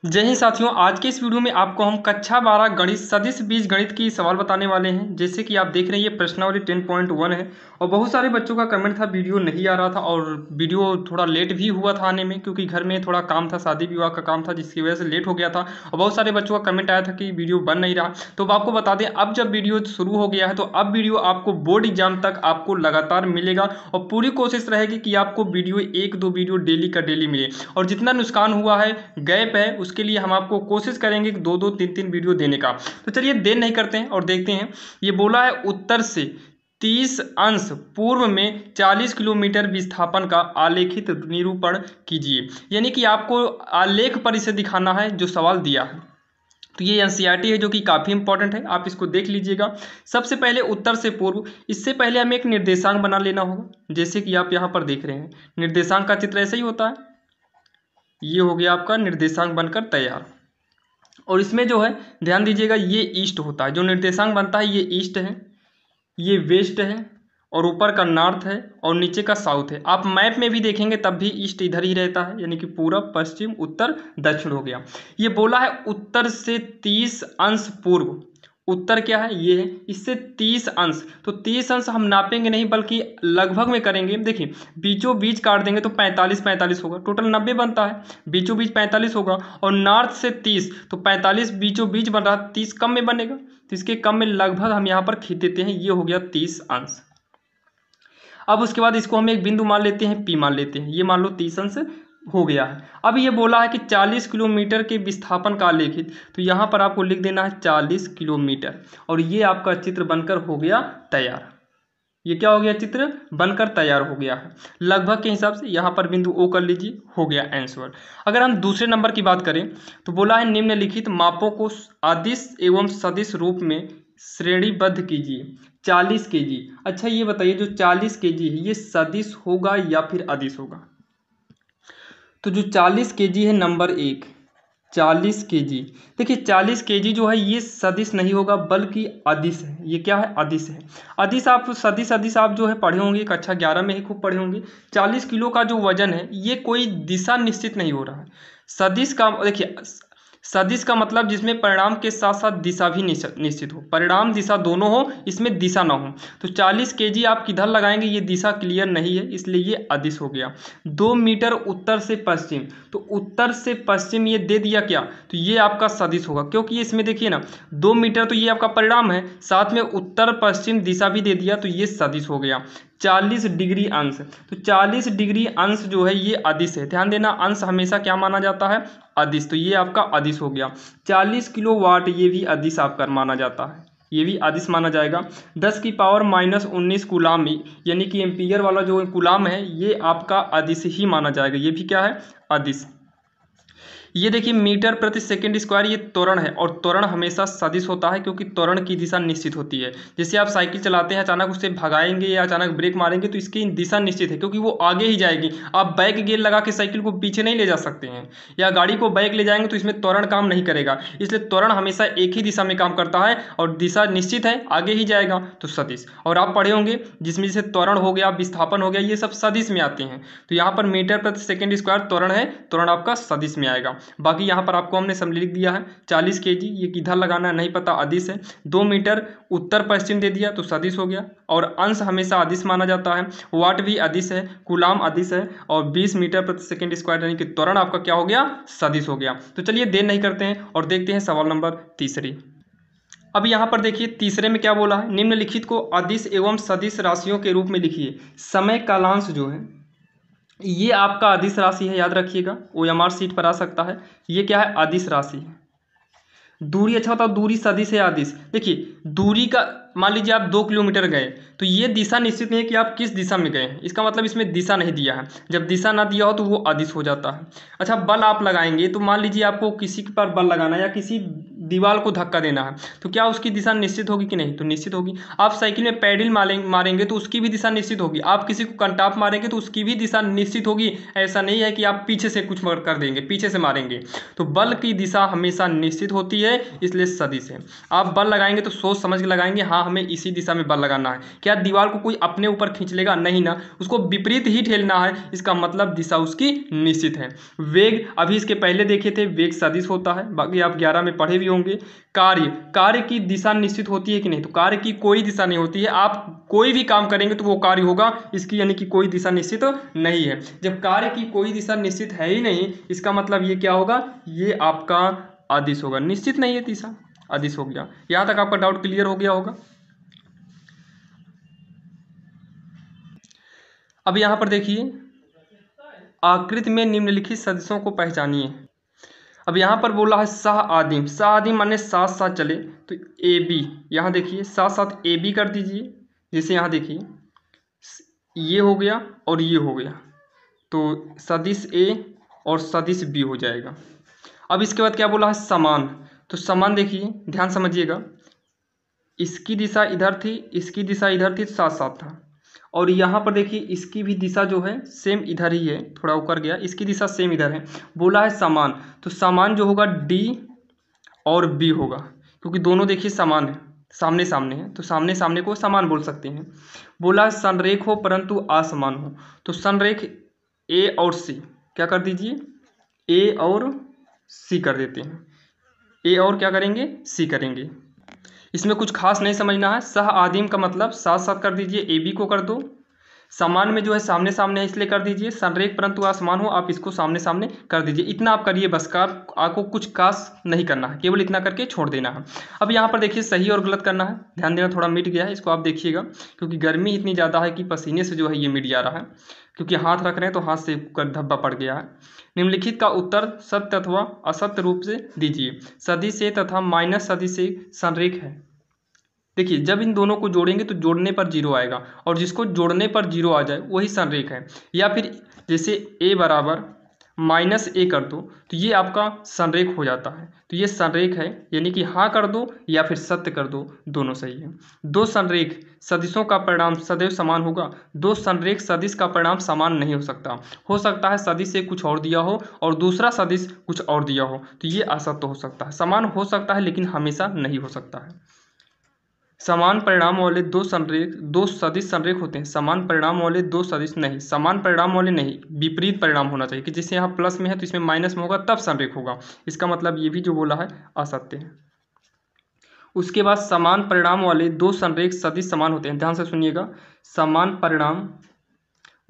जय हिंद साथियों, आज के इस वीडियो में आपको हम कक्षा 12 गणित सदिश बीजगणित की सवाल बताने वाले हैं। जैसे कि आप देख रहे हैं ये प्रश्नावली 10.1 है और बहुत सारे बच्चों का कमेंट था वीडियो नहीं आ रहा था और वीडियो थोड़ा लेट भी हुआ था आने में, क्योंकि घर में थोड़ा काम था, शादी विवाह का काम था, जिसकी वजह से लेट हो गया था। और बहुत सारे बच्चों का कमेंट आया था कि वीडियो बन नहीं रहा। तो अब आपको बता दें, अब जब वीडियो शुरू हो गया है तो अब वीडियो आपको बोर्ड एग्जाम तक आपको लगातार मिलेगा और पूरी कोशिश रहेगी कि आपको वीडियो 1-2 वीडियो डेली का डेली मिले। और जितना नुकसान हुआ है, गैप है, उसके लिए हम आपको कोशिश करेंगे कि 2-2 3-3 वीडियो देने का। तो चलिए देर नहीं करते हैं और देखते हैं। ये बोला है उत्तर से 30 अंश पूर्व में 40 किलोमीटर विस्थापन का आलेखित निरूपण कीजिए। यानी कि आपको आलेख पर इसे दिखाना है जो सवाल दिया है। तो ये एनसीईआरटी है जो कि काफ़ी इंपॉर्टेंट है, आप इसको देख लीजिएगा। सबसे पहले उत्तर से पूर्व, इससे पहले हमें एक निर्देशांक बना लेना होगा। जैसे कि आप यहाँ पर देख रहे हैं, निर्देशांक का चित्र ऐसे ही होता है। ये हो गया आपका निर्देशांक बनकर तैयार। और इसमें जो है ध्यान दीजिएगा, ये ईस्ट होता है। जो निर्देशांक बनता है ये ईस्ट है, ये वेस्ट है और ऊपर का नॉर्थ है और नीचे का साउथ है। आप मैप में भी देखेंगे तब भी ईस्ट इधर ही रहता है, यानी कि पूरब पश्चिम उत्तर दक्षिण हो गया। ये बोला है उत्तर से 30 अंश पूर्व। उत्तर क्या है, ये है, इससे 30 अंश। तो 30 अंश हम नापेंगे नहीं बल्कि लगभग में करेंगे। देखिए बीचों बीच काट देंगे तो 45 होगा, टोटल 90 बनता है। बीचों बीच 45 होगा और नॉर्थ से 30, तो 45 बीचों बीच बन रहा, 30 कम में बनेगा, तो इसके कम में लगभग हम यहाँ पर खींच देते हैं। ये हो गया 30 अंश। अब उसके बाद इसको हम एक बिंदु मान लेते हैं, पी मान लेते हैं। ये मान लो 30 अंश हो गया है। अब ये बोला है कि 40 किलोमीटर के विस्थापन का आलेखित, तो यहाँ पर आपको लिख देना है 40 किलोमीटर और ये आपका चित्र बनकर हो गया तैयार। ये क्या हो गया, चित्र बनकर तैयार हो गया है। लगभग के हिसाब से यहाँ पर बिंदु ओ कर लीजिए, हो गया आंसर। अगर हम दूसरे नंबर की बात करें तो बोला है निम्नलिखित मापों को अदिश एवं सदिश रूप में श्रेणीबद्ध कीजिए। 40 केजी। अच्छा ये बताइए, जो 40 केजी है ये सदिश होगा या फिर अदिश होगा? तो जो 40 केजी है, नंबर 1 40 केजी। देखिए 40 केजी जो है ये सदिश नहीं होगा बल्कि अदिश है। ये क्या है, अदिश है। अदिश आप सदिश अदिश आप जो है पढ़े होंगे, कक्षा 11 में ही खूब पढ़े होंगे। 40 किलो का जो वजन है ये कोई दिशा निश्चित नहीं हो रहा है। सदिश का देखिए, सदिश का मतलब जिसमें परिणाम के साथ साथ दिशा भी निश्चित हो, परिणाम दिशा दोनों हो, इसमें दिशा ना हो। तो 40 केजी आप किधर लगाएंगे, ये दिशा क्लियर नहीं है, इसलिए ये अदिश हो गया। 2 मीटर उत्तर से पश्चिम, तो उत्तर से पश्चिम ये दे दिया क्या, तो ये आपका सदिश होगा, क्योंकि ये इसमें देखिए ना 2 मीटर, तो ये आपका परिणाम है, साथ में उत्तर पश्चिम दिशा भी दे दिया, तो ये सदिश हो गया। 40 डिग्री अंश, तो 40 डिग्री अंश जो है ये अदिश है। ध्यान देना, अंश हमेशा क्या माना जाता है, अदिश। तो ये आपका अदिश हो गया। 40 किलोवाट, ये भी अदिश आपका माना जाता है, ये भी अदिश माना जाएगा। 10 की पावर -19 कूलाम, यानी कि एम्पियर वाला जो कूलाम है ये आपका अदिश ही माना जाएगा, ये भी क्या है, अदिश। ये देखिए मीटर प्रति सेकंड स्क्वायर, ये त्वरण है और त्वरण हमेशा सदिश होता है क्योंकि त्वरण की दिशा निश्चित होती है। जैसे आप साइकिल चलाते हैं, अचानक उससे भगाएंगे या अचानक ब्रेक मारेंगे तो इसकी दिशा निश्चित है क्योंकि वो आगे ही जाएगी। आप बैक गियर लगा के साइकिल को पीछे नहीं ले जा सकते हैं, या गाड़ी को बैक ले जाएंगे तो इसमें त्वरण काम नहीं करेगा। इसलिए त्वरण हमेशा एक ही दिशा में काम करता है और दिशा निश्चित है, आगे ही जाएगा, तो सदिश। और आप पढ़े होंगे जिसमें जैसे त्वरण हो गया, विस्थापन हो गया, ये सब सदिश में आते हैं। तो यहाँ पर मीटर प्रति सेकंड स्क्वायर त्वरण है, त्वरण आपका सदिश में आएगा। बाकी यहाँ पर आपको हमने सब लिख दिया है। 40 केजी ये किधर लगाना है नहीं पता, अदिश है। 2 मीटर उत्तर पश्चिम दे दिया तो सदिश हो गया। और अंश हमेशा अदिश माना जाता है। वाट भी अदिश है, कूलाम अदिश है और 20 मीटर प्रति सेकंड स्क्वायर यानी कि त्वरण आपका क्या हो गया, सदिश हो गया। तो चलिए देर नहीं करते हैं और देखते हैं सवाल नंबर तीसरी। अब यहाँ पर देखिए तीसरे में क्या बोला है, निम्नलिखित को अदिश एवं सदिश राशियों के रूप में लिखिए। समय कालांश जो है ये आपका अदिश राशि है, याद रखिएगा, OMR सीट पर आ सकता है। ये क्या है, अदिश राशि है। दूरी, अच्छा बताओ दूरी सदिश है या अदिश? देखिए दूरी का, मान लीजिए आप 2 किलोमीटर गए तो ये दिशा निश्चित नहीं है कि आप किस दिशा में गए हैं, इसका मतलब इसमें दिशा नहीं दिया है। जब दिशा ना दिया हो तो वो अदिश हो जाता है। अच्छा बल आप लगाएंगे तो मान लीजिए आपको किसी पर बल लगाना है या किसी दीवार को धक्का देना है तो क्या उसकी दिशा निश्चित होगी कि नहीं? तो निश्चित होगी। आप साइकिल में पैडल मारेंगे तो उसकी भी दिशा निश्चित होगी। आप किसी को कंटाप मारेंगे तो उसकी भी दिशा निश्चित होगी। ऐसा नहीं है कि आप पीछे से कुछ कर देंगे, पीछे से मारेंगे। तो बल की दिशा हमेशा निश्चित होती है, इसलिए सदिश है। आप बल लगाएंगे तो सोच समझ के लगाएंगे, हाँ हमें इसी दिशा में बल लगाना है। क्या दीवार को कोई अपने ऊपर खींच लेगा? नहीं ना, उसको विपरीत ही ठेलना है। इसका मतलब दिशा उसकी निश्चित है। वेग अभी इसके पहले देखे थे, वेग सदिश होता है, बाकी आप 11 में पढ़े भी होंगे। कार्य की दिशा निश्चित होती है कि नहीं? तो कार्य की कोई दिशा नहीं होती है। आप कोई भी काम करेंगे तो वो कार्य होगा, इसकी यानी कि कोई दिशा निश्चित नहीं है। जब कार्य की कोई दिशा निश्चित है ही नहीं, इसका मतलब ये क्या होगा? ये आपका अदिश होगा। निश्चित नहीं है दिशा, अदिश हो गया। यहां तक आपका डाउट क्लियर हो गया होगा। अब यहां पर देखिए, आकृति में निम्नलिखित सदिशों को पहचानिए। अब यहाँ पर बोला है सह आदिम। सह आदिम माने साथ साथ चले, तो ए बी, यहाँ देखिए साथ साथ ए बी कर दीजिए। जैसे यहाँ देखिए ये हो गया और ये हो गया, तो सदिश ए और सदिश बी हो जाएगा। अब इसके बाद क्या बोला है? समान। तो समान देखिए, ध्यान समझिएगा, इसकी दिशा इधर थी, इसकी दिशा इधर थी, साथ साथ था। और यहाँ पर देखिए इसकी भी दिशा जो है सेम इधर ही है, थोड़ा ऊपर गया, इसकी दिशा सेम इधर है। बोला है समान, तो समान जो होगा डी और बी होगा, क्योंकि दोनों देखिए समान है, सामने सामने है, तो सामने सामने को समान बोल सकते हैं। बोला है संरेख हो परंतु असमान हो, तो संरेख ए और सी क्या कर दीजिए? ए और सी कर देते हैं। ए और क्या करेंगे? सी करेंगे। इसमें कुछ खास नहीं समझना है। सह आदिम का मतलब साथ साथ कर दीजिए, ए बी को कर दो। समान में जो है सामने सामने है, इसलिए कर दीजिए। संरेख परंतु असमान हो, आप इसको सामने सामने कर दीजिए। इतना आप करिए बस, का आपको कुछ खास नहीं करना है, केवल इतना करके छोड़ देना है। अब यहाँ पर देखिए सही और गलत करना है, ध्यान देना, थोड़ा मिट गया है, इसको आप देखिएगा, क्योंकि गर्मी इतनी ज़्यादा है कि पसीने से जो है ये मिट जा रहा है, क्योंकि हाथ रख रहे हैं तो हाथ से धब्बा पड़ गया है। निम्नलिखित का उत्तर सत्य अथवा असत्य रूप से दीजिए। सदिश से तथा माइनस सदिश से संरेख है। देखिए जब इन दोनों को जोड़ेंगे तो जोड़ने पर जीरो आएगा, और जिसको जोड़ने पर जीरो आ जाए वही संरेख है। या फिर जैसे ए बराबर माइनस ए कर दो तो ये आपका संरेख हो जाता है, तो ये संरेख है, यानी कि हाँ कर दो या फिर सत्य कर दो, दोनों सही है। दो संरेख सदिशों का परिणाम सदैव समान होगा। दो संरेख सदिश का परिणाम समान नहीं हो सकता है सदिश से कुछ और दिया हो और दूसरा सदिश कुछ और दिया हो, तो ये असत्य हो सकता है। समान हो सकता है लेकिन हमेशा नहीं हो सकता है। समान परिणाम वाले दो सदिश संरेख होते हैं। समान परिणाम वाले दो सदिश नहीं, समान परिणाम वाले नहीं, विपरीत परिणाम होना चाहिए, कि जैसे यहाँ प्लस में है तो इसमें माइनस में होगा तब संरेख होगा। इसका मतलब ये भी जो बोला है असत्य है। उसके बाद समान परिणाम वाले दो संरेख सदिश समान होते हैं। ध्यान से सुनिएगा, समान परिणाम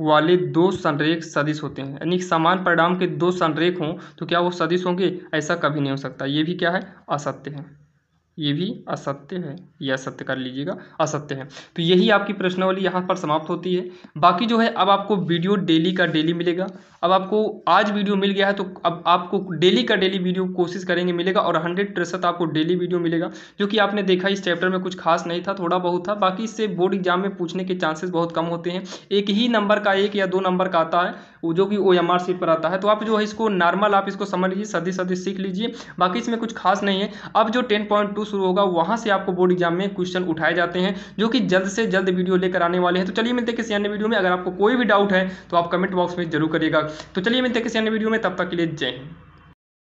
वाले दो संरेख सदिश होते हैं, यानी समान परिणाम के दो संरेख हों तो क्या वो सदिश होंगे? ऐसा कभी नहीं हो सकता। ये भी क्या है? असत्य है। ये भी असत्य है, यह असत्य कर लीजिएगा, असत्य है। तो यही आपकी प्रश्नावली यहाँ पर समाप्त होती है। बाकी जो है अब आपको वीडियो डेली का डेली मिलेगा। अब आपको आज वीडियो मिल गया है तो अब आपको डेली का डेली वीडियो कोशिश करेंगे मिलेगा, और 100% आपको डेली वीडियो मिलेगा। जो कि आपने देखा इस चैप्टर में कुछ खास नहीं था, थोड़ा बहुत था, बाकी इससे बोर्ड एग्जाम में पूछने के चांसेस बहुत कम होते हैं। एक ही नंबर का, 1 या 2 नंबर का आता है, वो जो कि OMR शीट पर आता है। तो आप जो है इसको नॉर्मल आप इसको समझ लीजिए, सदी सदी सीख लीजिए, बाकी इसमें कुछ खास नहीं है। अब जो 10.2 शुरू होगा वहां से आपको बोर्ड एग्जाम में क्वेश्चन उठाए जाते हैं, जो कि जल्द से जल्द वीडियो लेकर आने वाले हैं। तो चलिए मिलते हैं किसी अन्य वीडियो में। अगर आपको कोई भी डाउट है तो आप कमेंट बॉक्स में जरूर करिएगा। तो चलिए मिलते हैं किसी अन्य वीडियो में, तब तक के लिए जय हिंद।